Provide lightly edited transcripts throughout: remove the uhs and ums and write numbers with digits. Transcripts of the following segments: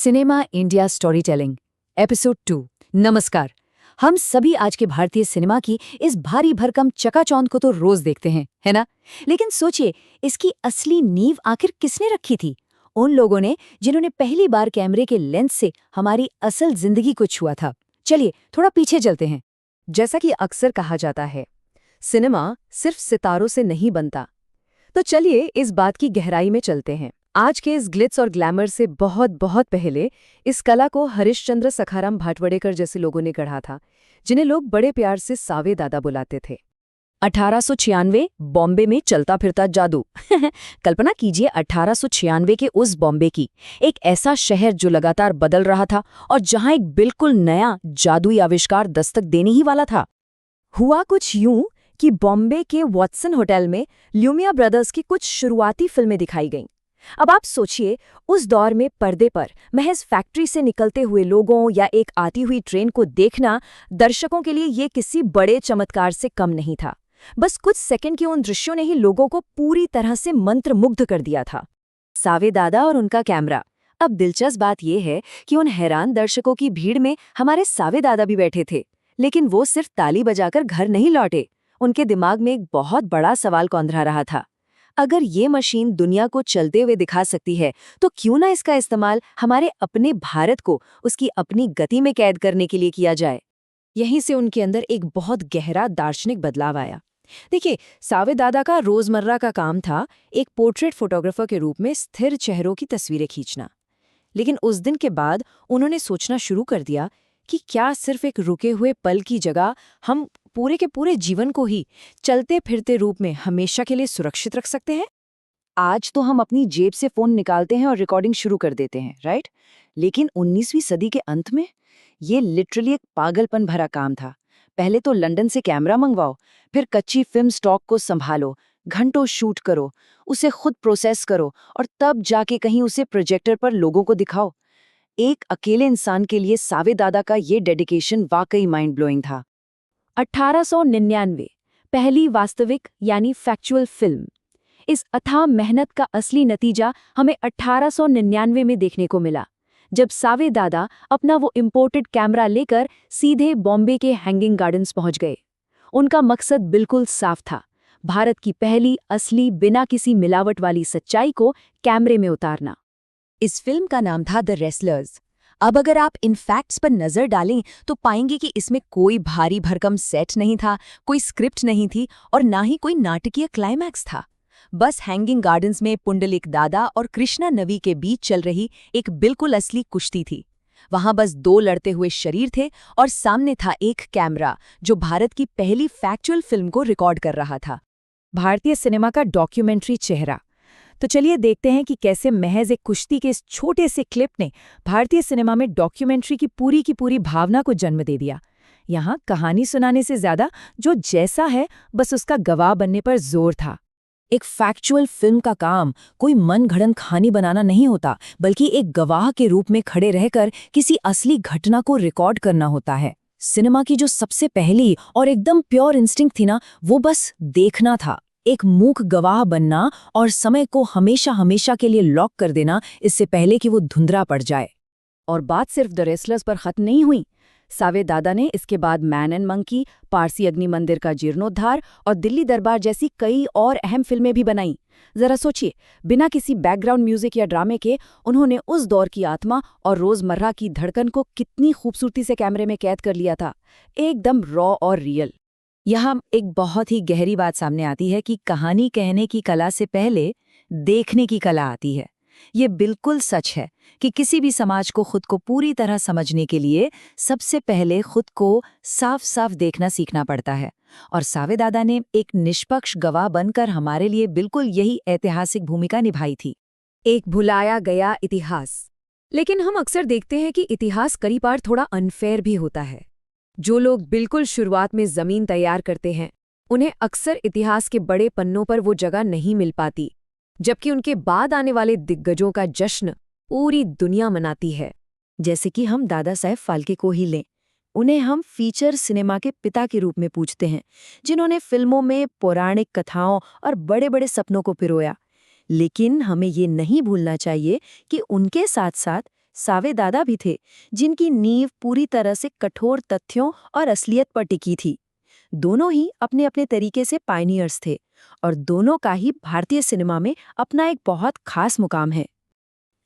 Cinema India story telling episode 2। नमस्कार। हम सभी आज के भारतीय सिनेमा की इस भारी भरकम चकाचौंध को तो रोज देखते हैं, है ना? लेकिन सोचिए, इसकी असली नींव आखिर किसने रखी थी? उन लोगों ने जिन्होंने पहली बार कैमरे के लेंस से हमारी असल जिंदगी को छुआ था। चलिए थोड़ा पीछे चलते हैं। जैसा कि अक्सर कहा जाता है, सिनेमा सिर्फ सितारों से नहीं बनता। तो चलिए इस बात की गहराई में चलते हैं। आज के इस ग्लिट्स और ग्लैमर से बहुत बहुत पहले इस कला को हरिश्चंद्र सखाराम भाटवड़ेकर जैसे लोगों ने गढ़ा था, जिन्हें लोग बड़े प्यार से सावे दादा बुलाते थे। 1896 बॉम्बे में चलता फिरता जादू। कल्पना कीजिए 1896 के उस बॉम्बे की, एक ऐसा शहर जो लगातार बदल रहा था और जहां एक बिल्कुल नया जादुई आविष्कार दस्तक देने ही वाला था। हुआ कुछ यूं कि बॉम्बे के वॉटसन होटल में ल्यूमिया ब्रदर्स की कुछ शुरुआती फिल्में दिखाई गईं। अब आप सोचिए, उस दौर में पर्दे पर महज फैक्ट्री से निकलते हुए लोगों या एक आती हुई ट्रेन को देखना दर्शकों के लिए ये किसी बड़े चमत्कार से कम नहीं था। बस कुछ सेकंड के उन दृश्यों ने ही लोगों को पूरी तरह से मंत्रमुग्ध कर दिया था। सावे दादा और उनका कैमरा। अब दिलचस्प बात यह है कि उन हैरान दर्शकों की भीड़ में हमारे सावे दादा भी बैठे थे, लेकिन वो सिर्फ ताली बजाकर घर नहीं लौटे। उनके दिमाग में एक बहुत बड़ा सवाल कौंधरा रहा था। अगर ये मशीन दुनिया को चलते हुए दिखा सकती है, तो क्यों ना इसका इस्तेमाल हमारे अपने भारत को उसकी अपनी गति में कैद करने के लिए किया जाए। यहीं से उनके अंदर एक बहुत गहरा दार्शनिक बदलाव आया। देखिए, सावे दादा का रोजमर्रा का काम था एक पोर्ट्रेट फोटोग्राफर के रूप में स्थिर चेहरों की तस्वीरें खींचना। लेकिन उस दिन के बाद उन्होंने सोचना शुरू कर दिया कि क्या सिर्फ एक रुके हुए पल की जगह हम पूरे के पूरे जीवन को ही चलते फिरते रूप में हमेशा के लिए सुरक्षित रख सकते हैं। आज तो हम अपनी जेब से फोन निकालते हैं और रिकॉर्डिंग शुरू कर देते हैं, राइट? लेकिन 19वीं सदी के अंत में ये लिटरली एक पागलपन भरा काम था। पहले तो लंदन से कैमरा मंगवाओ, फिर कच्ची फिल्म स्टॉक को संभालो, घंटों शूट करो, उसे खुद प्रोसेस करो और तब जाके कहीं उसे प्रोजेक्टर पर लोगों को दिखाओ। एक अकेले इंसान के लिए सावे दादा का ये डेडिकेशन वाकई माइंड ब्लोइंग था। 1899 पहली वास्तविक यानी फैक्चुअल फिल्म। इस अथाह मेहनत का असली नतीजा हमें 1899 में देखने को मिला, जब सावे दादा अपना वो इम्पोर्टेड कैमरा लेकर सीधे बॉम्बे के हैंगिंग गार्डन्स पहुंच गए। उनका मकसद बिल्कुल साफ था, भारत की पहली असली बिना किसी मिलावट वाली सच्चाई को कैमरे में उतारना। इस फिल्म का नाम था द रेसलर्स। अब अगर आप इन फैक्ट्स पर नजर डालें तो पाएंगे कि इसमें कोई भारी भरकम सेट नहीं था, कोई स्क्रिप्ट नहीं थी और ना ही कोई नाटकीय क्लाइमैक्स था। बस हैंगिंग गार्डन्स में पुंडलिक दादा और कृष्णा नवी के बीच चल रही एक बिल्कुल असली कुश्ती थी। वहां बस दो लड़ते हुए शरीर थे और सामने था एक कैमरा जो भारत की पहली फैक्चुअल फिल्म को रिकॉर्ड कर रहा था। भारतीय सिनेमा का डॉक्यूमेंट्री चेहरा। तो चलिए देखते हैं कि कैसे महज एक कुश्ती के इस छोटे से क्लिप ने भारतीय सिनेमा में डॉक्यूमेंट्री की पूरी भावना को जन्म दे दिया। यहाँ कहानी सुनाने से ज्यादा जो जैसा है बस उसका गवाह बनने पर जोर था। एक फैक्चुअल फिल्म का काम कोई मनगढ़ंत कहानी बनाना नहीं होता, बल्कि एक गवाह के रूप में खड़े रहकर किसी असली घटना को रिकॉर्ड करना होता है। सिनेमा की जो सबसे पहली और एकदम प्योर इंस्टिंक्ट थी ना, वो बस देखना था। एक मूक गवाह बनना और समय को हमेशा हमेशा के लिए लॉक कर देना, इससे पहले कि वो धुंधला पड़ जाए। और बात सिर्फ द रेसलर्स पर खत्म नहीं हुई। सावे दादा ने इसके बाद मैन एंड मंकी, पारसी अग्नि मंदिर का जीर्णोद्धार और दिल्ली दरबार जैसी कई और अहम फिल्में भी बनाई। जरा सोचिए, बिना किसी बैकग्राउंड म्यूजिक या ड्रामे के उन्होंने उस दौर की आत्मा और रोजमर्रा की धड़कन को कितनी खूबसूरती से कैमरे में कैद कर लिया था, एकदम रॉ और रियल। यहाँ एक बहुत ही गहरी बात सामने आती है कि कहानी कहने की कला से पहले देखने की कला आती है। ये बिल्कुल सच है कि किसी भी समाज को खुद को पूरी तरह समझने के लिए सबसे पहले खुद को साफ साफ देखना सीखना पड़ता है। और सावे दादा ने एक निष्पक्ष गवाह बनकर हमारे लिए बिल्कुल यही ऐतिहासिक भूमिका निभाई थी। एक भुलाया गया इतिहास। लेकिन हम अक्सर देखते हैं कि इतिहास कई बार थोड़ा अनफेयर भी होता है। जो लोग बिल्कुल शुरुआत में जमीन तैयार करते हैं, उन्हें अक्सर इतिहास के बड़े पन्नों पर वो जगह नहीं मिल पाती, जबकि उनके बाद आने वाले दिग्गजों का जश्न पूरी दुनिया मनाती है। जैसे कि हम दादा साहेब फाल्के को ही लें। उन्हें हम फीचर सिनेमा के पिता के रूप में पूछते हैं, जिन्होंने फिल्मों में पौराणिक कथाओं और बड़े बड़े सपनों को पिरोया। लेकिन हमें ये नहीं भूलना चाहिए कि उनके साथ साथ सावे दादा भी थे, जिनकी नींव पूरी तरह से कठोर तथ्यों और असलियत पर टिकी थी। दोनों ही अपने अपने तरीके से पायनियर्स थे और दोनों का ही भारतीय सिनेमा में अपना एक बहुत खास मुकाम है।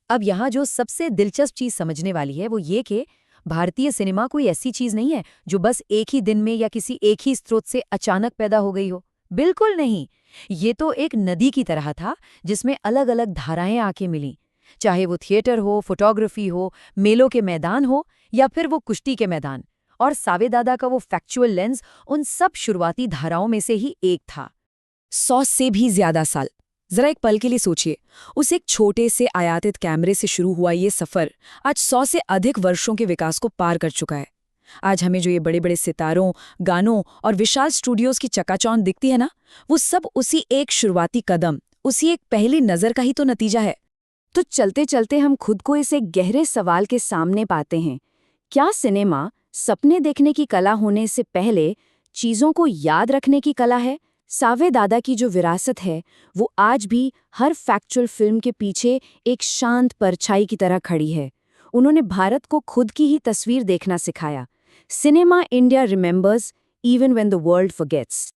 अब यहाँ जो सबसे दिलचस्प चीज समझने वाली है वो ये कि भारतीय सिनेमा कोई ऐसी चीज नहीं है जो बस एक ही दिन में या किसी एक ही स्रोत से अचानक पैदा हो गई हो। बिल्कुल नहीं। ये तो एक नदी की तरह था जिसमें अलग अलग धाराएं आके मिलीं। चाहे वो थिएटर हो, फोटोग्राफी हो, मेलों के मैदान हो या फिर वो कुश्ती के मैदान। और सावेदादा का वो फैक्चुअल लेंस उन सब शुरुआती धाराओं में से ही एक था। 100 से भी ज्यादा साल। जरा एक पल के लिए सोचिए, उस एक छोटे से आयातित कैमरे से शुरू हुआ ये सफर आज 100 से अधिक वर्षों के विकास को पार कर चुका है। आज हमें जो ये बड़े बड़े सितारों, गानों और विशाल स्टूडियोज की चकाचौंध दिखती है ना, वो सब उसी एक शुरुआती कदम, उसी एक पहली नजर का ही तो नतीजा है। तो चलते चलते हम खुद को इस एक गहरे सवाल के सामने पाते हैं, क्या सिनेमा सपने देखने की कला होने से पहले चीजों को याद रखने की कला है? सावे दादा की जो विरासत है वो आज भी हर फैक्चुअल फिल्म के पीछे एक शांत परछाई की तरह खड़ी है। उन्होंने भारत को खुद की ही तस्वीर देखना सिखाया। Cinema India remembers even when the world forgets.